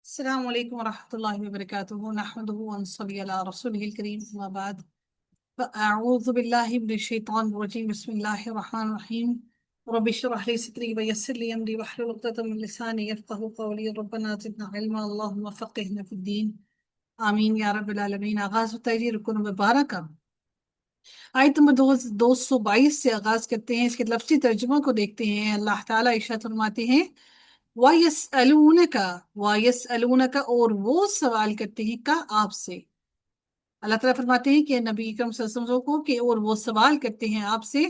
السلام عليكم ورحمة الله وبركاته. نحمده ونصلي على رسوله الكريم، أما بعد، فأعوذ بالله من الشيطان الرجيم. بسم الله الرحمن الرحيم. رب اشرح لي صدري ويسر لي أمري واحلل عقدة من لساني يفقهوا قولي. ربنا زدنا علما، اللهم فقهنا في الدين، آمین یا رب العالمین. آغاز ہوتا ہے جی رکن مبارک کا آیت نمبر 222 سے آغاز کرتے ہیں. اس کے لفظی ترجمہ کو دیکھتے ہیں. اللہ تعالیٰ ارشاد فرماتے ہیں وَيَسْأَلُونَكَ وَيَسْأَلُونَكَ، اور وہ سوال کرتے ہیں کا آپ سے. اللہ تعالیٰ فرماتے ہیں کہ نبی اکرم صلی اللہ علیہ وسلم کو کہ اور وہ سوال کرتے ہیں آپ سے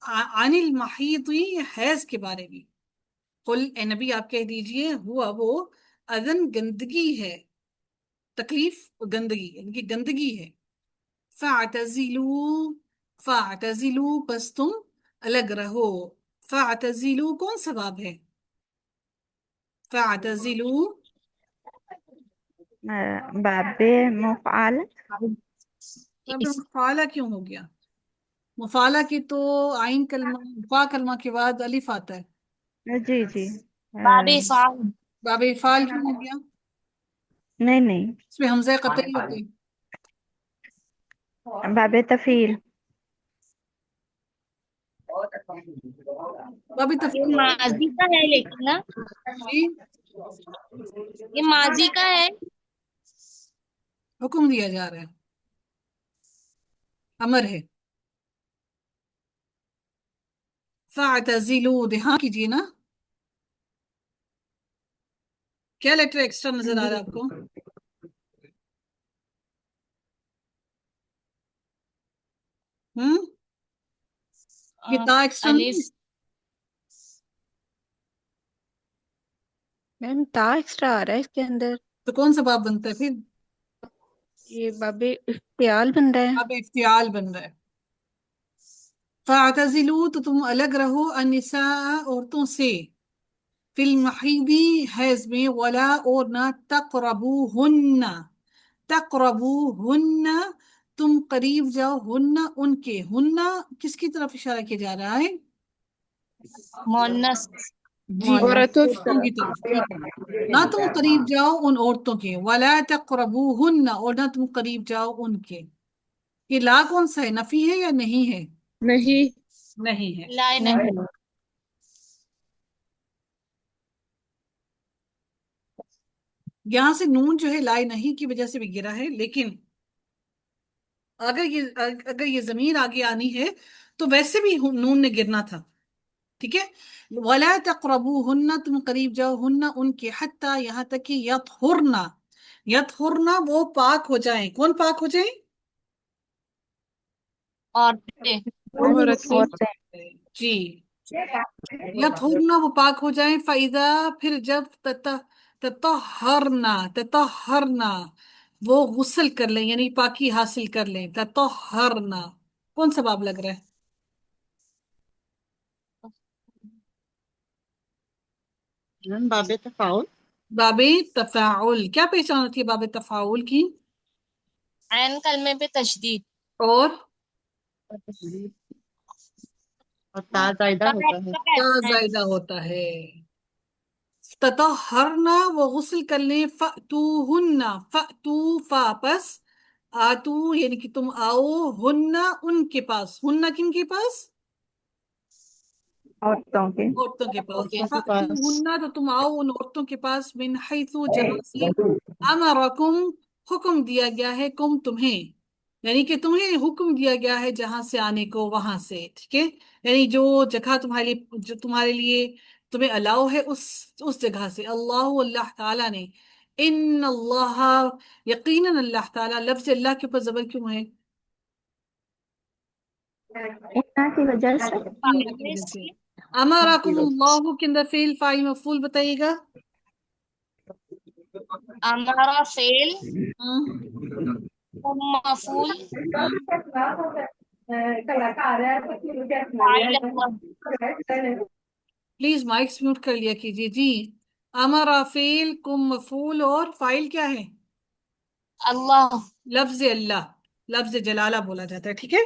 عن المحیط، حیض کے بارے میں. قل، اے نبی آپ کہہ دیجئے، ہوا وہ اذن گندگی ہے، تکلیف گندگی یعنی کہ گندگی ہے. فَاعْتَزِلُوا فَاعْتَزِلُوا، بس تم الگ رہو. فَاعْتَزِلُوا کون سا باب ہے؟ فَاعْتَزِلُوا باب مفعال. اب مفعالہ کیوں ہو گیا؟ مفعالہ کی تو عین کلمہ فا کلمہ کے بعد الف آتا ہے. جی جی باب افعال. باب افعال کیوں ہو گیا؟ نہیں اس میں حمزہ قطعی ہوتے. باب تفعیل. باب یہ تفعیل ماضی کا ہے لیکن نا، جی یہ ماضی کا ہے. حکم دیا جا رہا ہے، امر ہے. فاعتزلوا، دھیان کیجیے نا. کیا لیٹر ایکسٹرا نظر آ رہا ہے آپ کو؟ یہ تا ایکسٹرا الف. نہیں؟ میم تا ایکسٹرا آ رہا ہے اس کے اندر. تو کون سا باب بنتا ہے پھر؟ یہ باب افتعال بن رہا ہے. اب افتعال بن رہا ہے. فاعتزلوا، تو تم الگ رہو، النساء عورتوں سے، فی المحیض حیض میں، ولا اور نہ، تقربوہن تقربوہن تم قریب جاؤ، ہن ان کے، ہن کس کی طرف اشارہ کیا جا رہا ہے؟ مونس. جی مونس. عورتوں کی طرف. ٹھیک ہے، نہ تم قریب جاؤ ان عورتوں کے، ولا تقربوہن، اور نہ تم قریب جاؤ ان کے. یہ لا کون سا ہے؟ نفی ہے یا نہیں ہے؟ نہیں نہیں ہے. لا نہیں. یہاں سے نون جو ہے لائے نہیں کی وجہ سے بھی گرا ہے، لیکن اگر یہ ضمیر آگے آنی ہے تو ویسے بھی نون نے گرنا تھا. ٹھیک ہے. وَلَا تَقْرَبُوهُنَّ، تم قریب جاؤ، ہن ان کے، حتیٰ یہاں تک کہ یطہرن، یطہرن وہ پاک ہو جائیں. کون پاک ہو جائیں؟ عورتیں. عورتیں. جی، یطہرن وہ پاک ہو جائیں. فَإِذَا، پھر جب، تطہرن تطہرن وہ غسل کر لیں یعنی پاکی حاصل کر لیں. تطہرن کون سا باب لگ رہا ہے؟ باب تفاعل. باب تفاعل. کیا پہچان ہوتی ہے باب تفاعل کی؟ عین کلمے پہ تشدید. اور اور تا زائدہ ہوتا ہے. تا زائدہ ہوتا ہے. تطہرنا وہ غسل کر لیں. فأتوہن، فأتو فا پس، آتو یعنی کہ تم آؤ، ہن ان کے پاس. ہن کن کے پاس؟ عورتوں کے. عورتوں کے پاس. عورتوں کے پاس. فأتوہن تو تم آؤ ان عورتوں کے پاس، من حیث جہاں سے، امرکم حکم دیا گیا ہے، کم تمہیں، یعنی کہ تمہیں حکم دیا گیا ہے جہاں سے آنے کو، وہاں سے. ٹھیک ہے، یعنی جو جگہ تمہارے لیے تمہیں الاؤ ہے اس جگہ سے. اللہ تعالیٰ نے، ان اللہ یقیناً اللہ تعالیٰ. لفظ اللہ کے اوپر زبر کیوں ہے؟ اتنا کی وجہ سے. امرکم اللہ کے اندر فعل فاعل مفعول بتائیے گا. ہمارا فعل، ہم، مفعول، ہم. فاعل اول. پلیز مائکس میوٹ کر لیا کیجیے. جی، امرا فعل، کم مفعول، اور فاعل کیا ہے؟ اللہ. لفظ اللہ، لفظ جلالہ بولا جاتا ہے. ٹھیک ہے،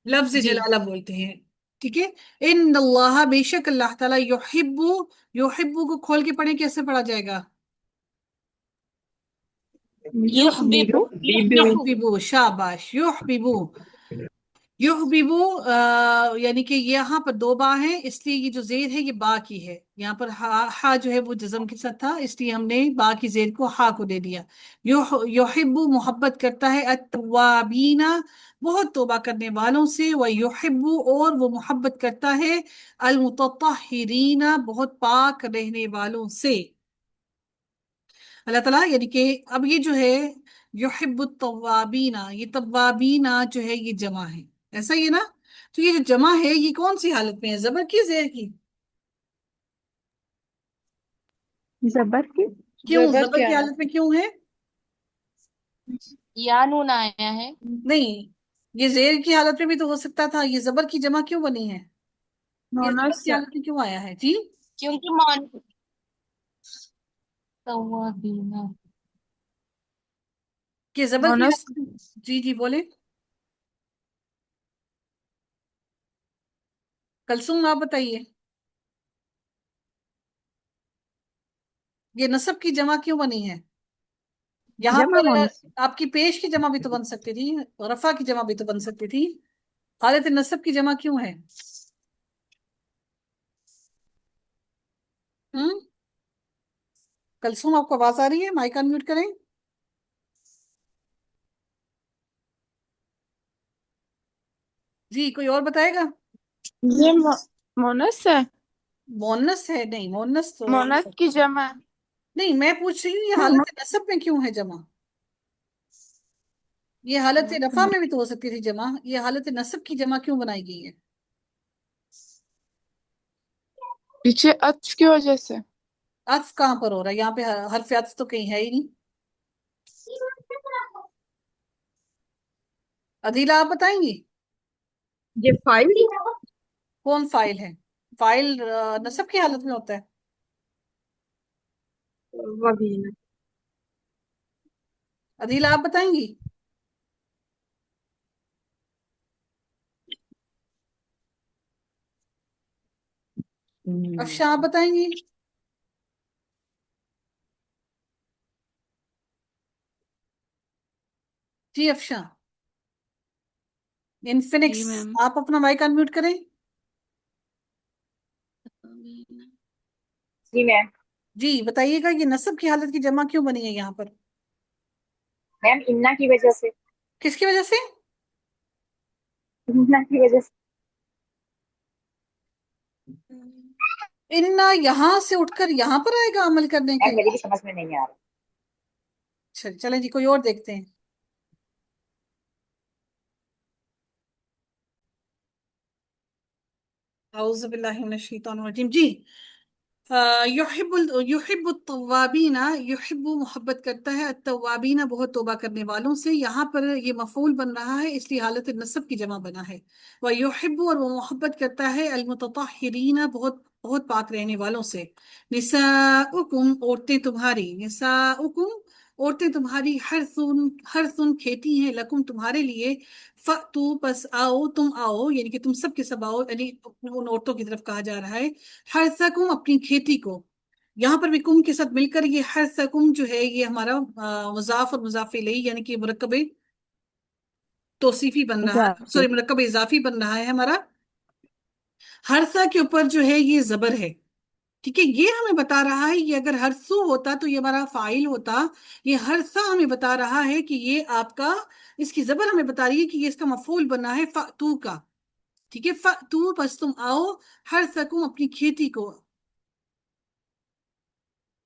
لفظ جی. جلالہ بولتے ہیں. ٹھیک ہے. ان اللہ، بے شک اللہ تعالیٰ، یحب، یحب کو کھول کے پڑھیں کیسے پڑھا جائے گا؟ يحبب युहबिबु, शाबाश, युहबिबु। युहबिबु यानी कि यहाँ पर दो बा है, इसलिए ये जो जेर है ये बा की है। यहाँ पर हा जो है वो जज़म के साथ था, इसलिए हमने बा की जेर को हा को दे दिया। युहिब्बु मोहब्बत करता है, अत्तवाबीना बहुत तौबा करने वालों से, व युहिब्बु और वो मोहब्बत करता है, अलमुतत्तहिरीना बहुत पाक रहने वालों से। अल्लाह ताला यानी कि अब ये जो है युहिब्बु तव्वाबीना, ये तव्वाबीना जो है ये जमा है, ऐसा ही है ना? तो ये जो जमा है ये कौन सी हालत में है, जबर की जेर की? जबर की। क्यों जबर जबर क्या की है? हालत में क्यों है? या नून आया है। नहीं, ये जेर की हालत में भी तो हो सकता था, ये जबर की जमा क्यों बनी है? ये जबर की मोनस हालत में क्यों आया है जी? क्योंकि मान तव्वाबीना कि जबर की मोनस हालत में। जी जी बोले कलसुम, आप बताइए ये नसब की जमा क्यों बनी है? यहाँ जमा पर मोनस आपकी पेश की जमा भी तो बन सकती थी, रफा की जमा भी तो बन सकती थी, हालत नसब की जमा क्यों है? हम्म, कलसुम आपको आवाज आ रही है? माइक अनम्यूट करें। जी कोई और बताएगा? ये मोनस है। मोनस है? नहीं, मोनस तो मोनस की जमा। नहीं, मैं पूछ रही हूँ ये हाँ, हालत नसब में क्यों है जमा? ये हालत रफा में भी तो हो सकती थी जमा, ये हालत नसब की जमा क्यों बनाई गई है? पीछे अत्फ की वजह से। अत्फ कहाँ पर हो रहा है? यहाँ पे हर्फ अत्फ तो कहीं है ही नहीं। अदीला आप बताएंगी ये फाइल कौन फाइल है? फाइल नसब की हालत में होता है। वबीना। अदीला आप बताएंगी? अफशा आप बताएंगी? जी अफशा, जी इनफिनिक्स, मैम। आप अपना माइक अनम्यूट करें। जी मैम। जी बताइएगा ये नसब की हालत की जमा क्यों बनी है यहाँ पर? मैम इन्ना की वजह से। किसकी वजह से? इन्ना की वजह से। इन्ना यहाँ से उठकर यहाँ पर आएगा अमल करने के मैम मेरी लिए? भी समझ में नहीं आ रहा। चलें जी कोई और देखते हैं। औज़ु बिल्लाहि मिनश शैतानिर रजीम। जी युहिब्बुल तव्वाबीना, युहिब्बु मोहब्बत करता है, अत्तवाबीना बहुत तौबा करने वालों से। यहाँ पर ये मफूल बन रहा है इसलिए हालत नसब की जमा बना है। व युहिब्बु और वो मोहब्बत करता है, अलमुतत्तहिरीना बहुत बहुत पाक रहने वालों से। निसाउकुम औरतें तुम्हारी, निसाउकुम औरतें तुम्हारी, हर सुन खेती हैं, लकुम तुम्हारे लिए, फतू बस आओ, तुम आओ, यानी कि तुम सब के सब आओ, यानी उन औरतों की तरफ कहा जा रहा है। हरसकुम अपनी खेती को, यहाँ पर भी कुम के साथ मिलकर ये हरसकुम जो है ये हमारा मुजाफ और मुजाफ इलैहि यानी कि मुरक्कब तौसीफी बन रहा है, इजाफी। सॉरी मुरक्कब इजाफी बन रहा है हमारा। हरसा के ऊपर जो है ये जबर है, ठीक है, ये हमें बता रहा है, ये अगर हरसू होता तो ये हमारा फाइल होता। ये हरसा हमें बता रहा है कि ये आपका, इसकी जबर हमें बता रही है कि ये इसका मफूल बना है फतू का, ठीक है, फतू बस तुम आओ, हरसकुम अपनी खेती को।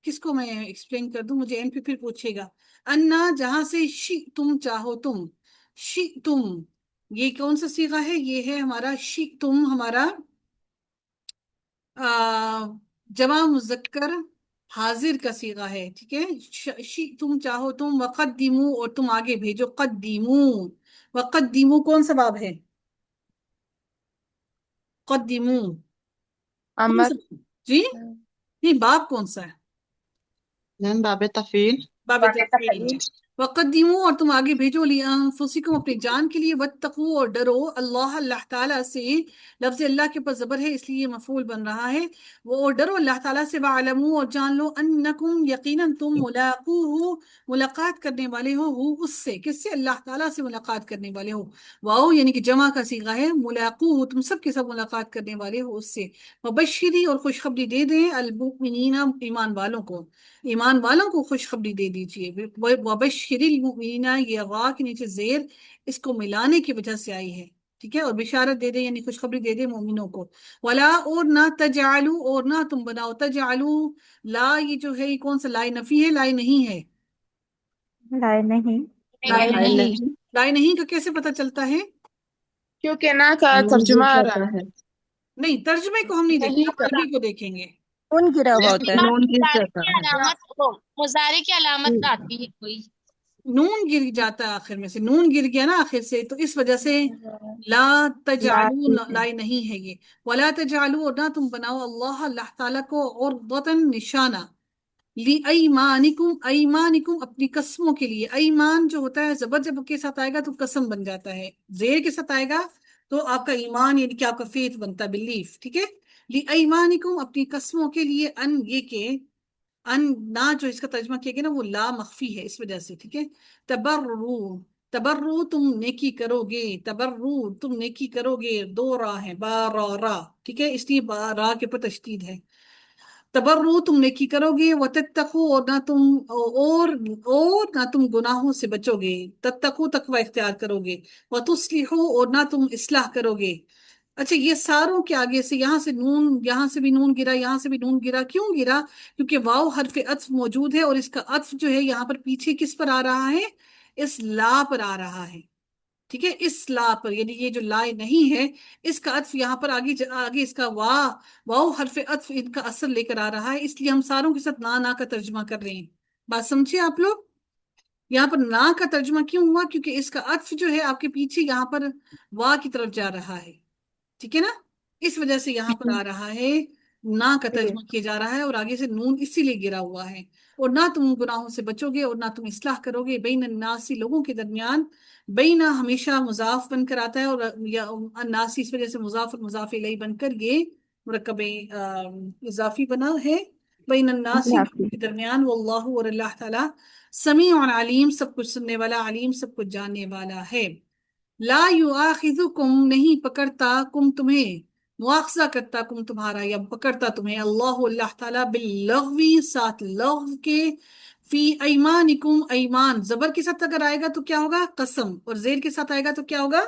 किसको मैं एक्सप्लेन कर दूं, मुझे एंड पे फिर पूछेगा। अन्ना जहां से शी तुम चाहो तुम, शी तुम, ये कौन सा सीगा है? ये है हमारा शी तुम, हमारा आ, जमा मुजक्कर हाजिर का सीगा है, ठीक है। शी तुम चाहो तुम, वक़द्दिमू और तुम आगे भेजो, कद्दिमू। वक़द्दिमू कौन सा बाब है? कद्दिमू कौन सा? अमर। जी नहीं, बाब कौन सा है? मैम बाब तफील। बाब बाकी तफसील तफरीक। है। वक़द्दिमू और तुम आगे भेजो लिअन्फुसिकुम अपनी जान के लिए, वत्तकू और डरो अल्लाह अल्लाह ताला से। लफ्ज़ अल्लाह के ऊपर ज़बर है इसलिए ये मफ़ूल बन रहा है। वो और डरो अल्लाह ताला से, वअलमू और जान लो, अन्नकुम यकीनन तुम, मुलाक़ूहु मुलाकात करने वाले हो, उससे, किससे, अल्लाह ताला से मुलाकात करने वाले हो। वाओ यानी कि जमा का सीगा है, मुलाक़ूहु तुम सब के सब मुलाकात करने वाले हो उससे। वबश्शिरी और खुशखबरी दे दें, अल-मुमिनीना ईमान वालों को, ईमान वालों को खुशखबरी दे दीजिए। वबश्शिरिल मुमिनीना, ये वा के नीचे जेर इसको मिलाने की वजह से आई है, ठीक है, और बिशारत दे दे यानी खुशखबरी दे दे मोमिनों को। वला और ना तजालू और ना तुम बनाओ, तजालू ला ये जो है ये कौन सा लाई नफी है, लाई नहीं है, लाए नहीं। लाई नहीं, नहीं, नहीं। लाई नहीं का कैसे पता चलता है? क्योंकि ना का नून तर्जुमा गिर आ जाता रहा है। है। नहीं, तर्जुमे को हम नहीं नहीं देखेंगे, का अरबी को देखेंगे। नून गिरा हुआ होता है। नून गिर मुजारे जाता की है। अलामत ओ, मुजारे की अलामत आती है कोई। नून गिर जाता है आखिर में से, नून गिर गया ना आखिर से, तो इस वजह से ला तजालू, लाती है। लाई नहीं है ये। वला तजालू और ना तुम बनाओ अल्लाह अल्लाह ताला को उर्दतन निशाना, ली अईमानिकुम, अईमानिकुम अपनी कसमों के लिए। अईमान जो होता है जबर जब के साथ आएगा तो कसम बन जाता है, जेर के साथ आएगा तो आपका ईमान यानी कि आपका फेथ बनता है, बिलीफ, ठीक है। ली अईमानिकुम अपनी कसमों के लिए, अन ये के, अन ना जो इसका तर्जमा किया गया ना वो ला मख्फी है इस वजह से, ठीक है। तबर्रू, तबर्रू तुम नेकी करोगे, तबर्रू तुम नेकी करोगे, दो रा है, बा रा रा, ठीक है, इसलिए रा के ऊपर तशदीद है। तबर्रू तुम नेकी करोगे, व तत्तकू और ना तुम, और ना तुम गुनाहों से बचोगे, तत्तकू तकवा इख्तियार करोगे, व तुस्लिहू और ना तुम इस्लाह करोगे। अच्छा, ये सारों के आगे से यहाँ से नून, यहाँ से भी नून गिरा, यहाँ से भी नून गिरा, क्यों गिरा? क्योंकि वाव हर्फ अत्फ मौजूद है और इसका अत्फ जो है यहाँ पर पीछे किस पर आ रहा है, इस ला पर आ रहा है, ठीक है, इस ला पर, यानी ये जो ला नहीं है इसका अत्फ यहाँ पर आगे आगे इसका वाव हर्फ अत्फ इनका असर लेकर आ रहा है, इसलिए हम सारों के साथ ना ना का तर्जुमा कर रहे हैं। बात समझिए आप लोग, यहाँ पर ना का तर्जुमा क्यों हुआ? क्योंकि इसका अत्फ जो है आपके पीछे यहाँ पर वाह की तरफ जा रहा है, ठीक है ना, इस वजह से यहाँ पर आ रहा है, ना का तर्जुमा किया जा रहा है और आगे से नून इसीलिए गिरा हुआ है। और ना तुम गुनाहों से बचोगे और ना तुम इस्लाह करोगे, बैन अन्नासी लोगों के दरमियान, बैना हमेशा मुजाफ बनकर आता है, और या अन्नासी इस वजह से मुजाफ और मुजाफ इलैहि बनकर ये मुरक्कब इजाफी बना है, बैन अन्नासी लोगों लाती। के दरमियान, वल्लाहु और अल्लाह ताला समी और अलीम सब कुछ सुनने वाला, अलीम सब कुछ जानने वाला है। ला युआखिजुकुम नहीं पकड़ता, कुम तुम्हें, मुआखजा करता कुम तुम्हारा या पकड़ता तुम्हें, अल्लाह अल्लाह ताला बिल्लग़वी साथ लग़्व के, फी अईमानिकुम, अईमान जबर के साथ अगर आएगा तो क्या होगा, कसम, और जेर के साथ आएगा तो क्या होगा,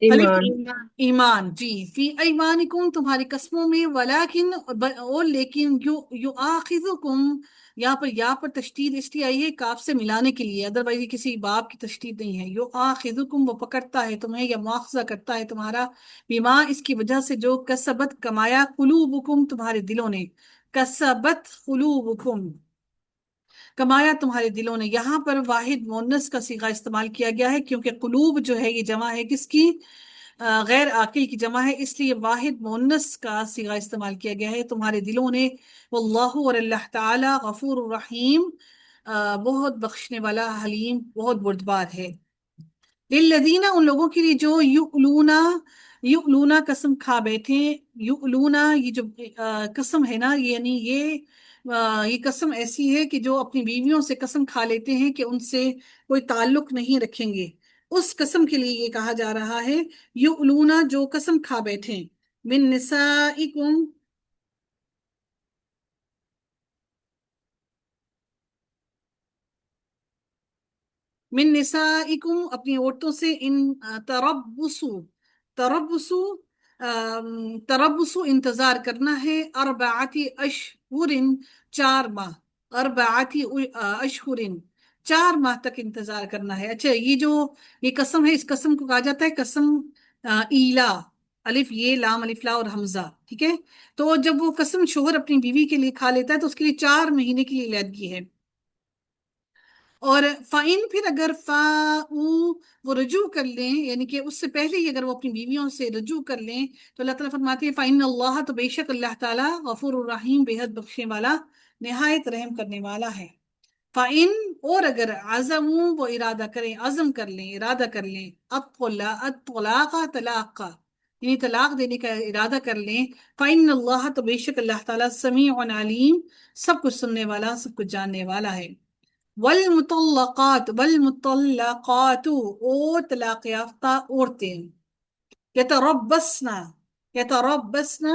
अलिफ, ईमान। ईमान, जी, फी अईमानिकुम तुम्हारी कस्मों में, वलाकिन और लेकिन, यु आखिजुकुम, यहाँ पर तशदीद इसलिए आई है काफ से मिलाने के लिए, अदरवाइज ये किसी बाप की तशदीद नहीं है। यु आखिजुकुम वो पकड़ता है तुम्हें या मुआखजा करता है तुम्हारा, बिमा इसकी वजह से जो, कसबत कमाया, कुलूबुकुम तुम्हारे दिलों ने, कसबत कुलूबुकुम कमाया तुम्हारे दिलों ने। यहाँ पर वाहिद मुन्नस का सीगा इस्तेमाल किया गया है क्योंकि कुलूब जो है ये जमा है किसकी, गैर आकिल की जमा है, इसलिए वाहिद मुन्नस का सीगा इस्तेमाल किया गया है, तुम्हारे दिलों ने। वल्लाहु और अल्लाह ताला गफूर रहीम, बहुत बख्शने वाला, हलीम बहुत बुर्दबार है। लिल्लज़ीना उन लोगों के लिए जो युलूना, युलूना कसम खा बैठे, युलूना ये जो कसम है ना, यानी ये कसम ऐसी है कि जो अपनी बीवियों से कसम खा लेते हैं कि उनसे कोई ताल्लुक नहीं रखेंगे, उस कसम के लिए ये कहा जा रहा है, युलूना जो कसम खा बैठे, मिन निसाइकुम, मिन निसाइकुम अपनी औरतों से, इन तरब्बुसु, तरब्बुसु तरब्बुसु इंतजार करना है, अरबाती अशहुरिन 4 माह, अरबाती अशहुरिन 4 माह तक इंतजार करना है। अच्छा, ये कसम है, इस कसम को कहा जाता है कसम ईला, अलिफ ये लाम अलिफ ला और हमजा, ठीक है। तो जब वो कसम शोहर अपनी बीवी के लिए खा लेता है तो उसके लिए 4 महीने की इलादगी है। और फाइन फिर अगर फाऊ वो रजू कर लें, यानी कि उससे पहले ही अगर वो अपनी बीवियों से रजू कर लें, तो अल्लाह ताला फरमाते हैं फाइन अल्लाह, तो बेशक अल्लाह ताला गफूर रहीम बेहद बख्शने वाला نہایت رحم کرنے والا ہے۔ فَإِن اور اگر عزموں وہ ارادہ کریں، عزم کر لیں، ارادہ کر لیں، الطلاق طلاق کا یعنی طلاق دینے کا ارادہ کر لیں، فَإِنَّ اللَّهَ تو بے شک اللہ تعالیٰ سمیع علیم سب کچھ سننے والا سب کچھ جاننے والا ہے۔ والمطلقات اور طلاق یافتہ عورتیں یتربصن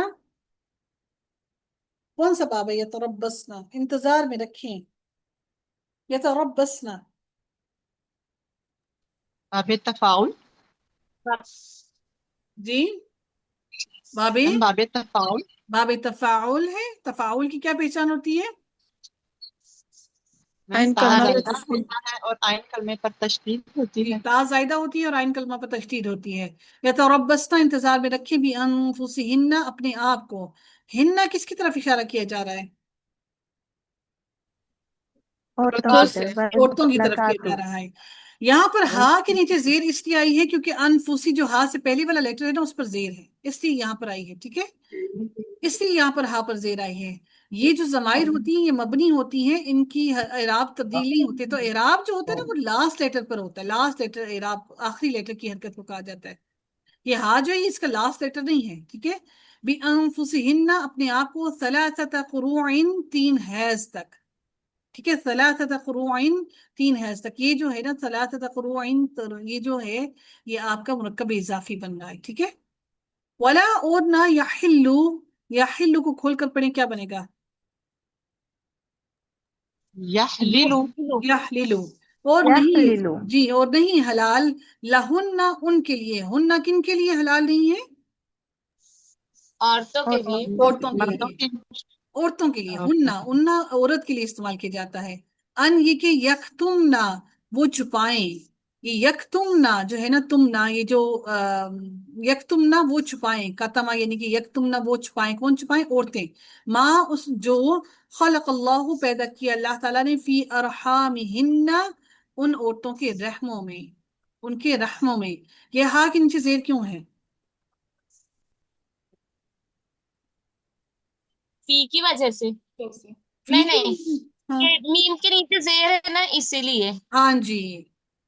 کون سا باب ہے یتربصن؟ انتظار میں رکھیں، یتربصن باب تفاعل، جی باب میم باب تفاعل، باب تفاعل ہے۔ تفاعل کی کیا پہچان ہوتی ہے؟ میم عین تا کلمہ زائدہ پر تشدید۔ ہوتا ہے اور عین کلمے پر تشدید ہوتی جی ہے۔ تا زائدہ ہوتی ہے اور عین کلمہ پر تشدید ہوتی ہے۔ یتربصن انتظار میں رکھیں بھی انفسہن اپنے آپ کو۔ ہن کس کی طرف اشارہ کیا جا رہا ہے؟ عورتوں کی طرف عورتوں کی طرف کیا جا رہا ہے۔ یہاں پر ہا کے نیچے زیر اس لیے آئی ہے کیونکہ انفسی جو ہا سے پہلے والا لیٹر ہے نا اس پر زیر ہے، اس لیے یہاں پر آئی ہے، ٹھیک ہے، اس لیے یہاں پر ہا پر زیر آئی ہے۔ یہ جو ضمائر ہوتی ہیں یہ مبنی ہوتی ہیں، ان کی اعراب تبدیل نہیں ہوتے، تو اعراب جو ہوتا ہے نا وہ لاسٹ لیٹر پر ہوتا ہے، لاسٹ لیٹر اعراب آخری لیٹر کی حرکت کو کہا جاتا ہے۔ یہ ہا جو ہے اس کا لاسٹ لیٹر نہیں ہے، ٹھیک ہے۔ بِأَنفُسِهِنَّ اپنے آپ کو ثلاثة قروع 3 حیض تک، ٹھیک ہے، ثلاثة قروع 3 حیض تک، یہ جو ہے نا ثلاثة قروع یہ جو ہے یہ آپ کا مرکب اضافی بن رہا ہے، ٹھیک ہے۔ ولا اور نہ یحل کو کھول کر پڑھیں کیا بنے گا؟ یحلل، یحلل اور نہیں، یحلل جی اور نہیں حلال لہن ان کے لیے، ہن کن کے لیے حلال نہیں ہے؟ عورتوں کے لیے عورتوں کے مردوں لیے، کی عورتوں کے لیے ہننا ہننا عورت کے لیے استعمال کیا جاتا ہے۔ ان یہ کہ یکتمنا وہ چھپائیں، یہ یکتمنا جو ہے نا تمنا، یہ جو یکتمنا وہ چھپائیں، کتما یعنی کہ یکتمنا وہ چھپائیں، کون چھپائیں؟ عورتیں، ماں اس جو خلق اللہ پیدا کیا اللہ تعالیٰ نے فی ارحامہن ان عورتوں کے رحموں میں، ان کے رحموں میں۔ یہ ہا کے نیچے زیر کیوں ہے؟ فی کی وجہ سے، فی نہیں ہاں یہ میم کے نیچے زیر ہے نا اسی لیے۔ ہاں جی،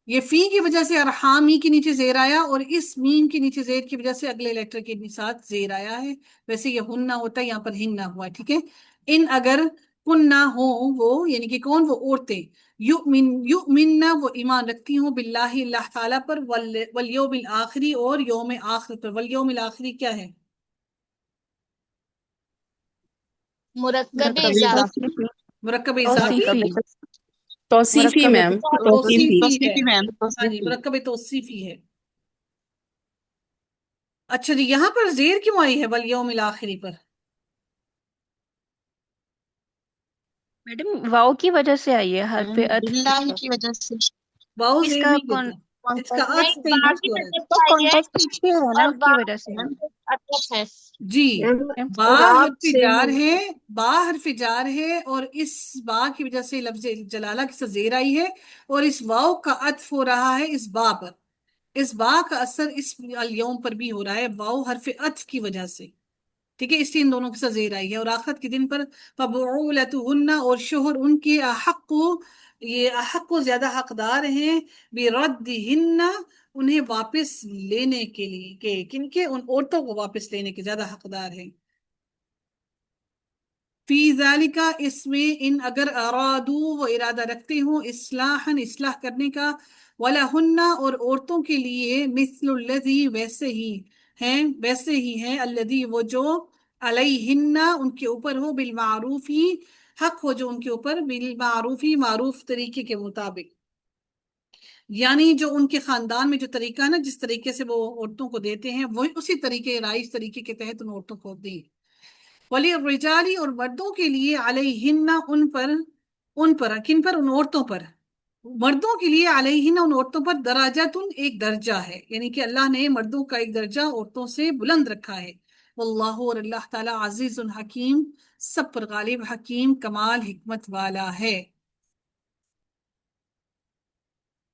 یہ فی کی وجہ سے ارحامی کے نیچے زیر آیا، اور اس میم کے نیچے زیر کی وجہ سے اگلے لیٹر کے ساتھ زیر آیا ہے۔ ویسے یہ ہننا ہوتا ہے، یہاں پر ہننا ہوا ہے، ٹھیک ہے۔ ان اگر کننا ہوں وہ یعنی کہ کون؟ وہ عورتیں، یؤمننا وہ ایمان رکھتی ہوں، باللہ اللہ تعالیٰ پر، والیوم الآخری اور یوم آخر پر۔ والیوم الآخری کیا ہے؟ مرکب مرکب اضافی، مرکب اضافی، توصیفی میم، توصیفی۔ توصیفی ہے، توصیفی میم، ہاں جی توصیفی۔ مرکب توصیفی ہے۔ اچھا جی یہاں پر زیر کیوں آئی ہے والیوم الآخری پر؟ میڈم واؤ کی وجہ سے آئی ہے، حرف عطف باللہ کی وجہ سے۔ واؤ اس زیر کا نہیں دیتا، اس کا نہیں عطف نہیں با ہے کی سورج۔ وجہ تو سے آئی ہے کانٹیکٹ پیچھے ہے نا، اور اس با کی وجہ سے اطلق ہے۔ جی میم۔ با رات حرف سے جار ہے، با حرف جار ہے، اور اس با کی وجہ سے لفظ جلالہ کے ساتھ زیر آئی ہے، اور اس واؤ کا عطف ہو رہا ہے اس با پر، اس با کا اثر اس الیوم پر بھی ہو رہا ہے واؤ حرف عطف کی وجہ سے، ٹھیک ہے، اس لیے ان دونوں کے ساتھ زیر آئی ہے۔ اور آخرت کے دن پر فبعولتہن اور شوہر ان کے احق، یہ احق کو زیادہ حقدار ہیں، بردہن انہیں واپس لینے کے لیے، کہ کن کے؟ ان عورتوں کو واپس لینے کے زیادہ حقدار ہیں۔ فی ذالک اس میں، ان اگر ارادو وہ ارادہ رکھتے ہوں اصلاحا اصلاح کرنے کا، ولہن اور عورتوں کے لیے مثل الذی ویسے ہی ہیں الذی وہ جو علیہن ان کے اوپر ہو بالمعروف حق ہو جو ان کے اوپر بالمعروف معروف طریقے کے مطابق، یعنی جو ان کے خاندان میں جو طریقہ ہے نا جس طریقے سے وہ عورتوں کو دیتے ہیں وہی اسی طریقے رائج طریقے کے تحت ان عورتوں کو دیں۔ ولی الرجالی اور مردوں کے لیے علیہن ان پر کن پر؟ ان عورتوں پر، مردوں کے لیے علیہن ان عورتوں پر درجات ایک درجہ ہے، یعنی کہ اللہ نے مردوں کا ایک درجہ عورتوں سے بلند رکھا ہے۔ واللہ اور اللہ تعالی عزیز الحکیم سب پر غالب، حکیم کمال حکمت والا ہے۔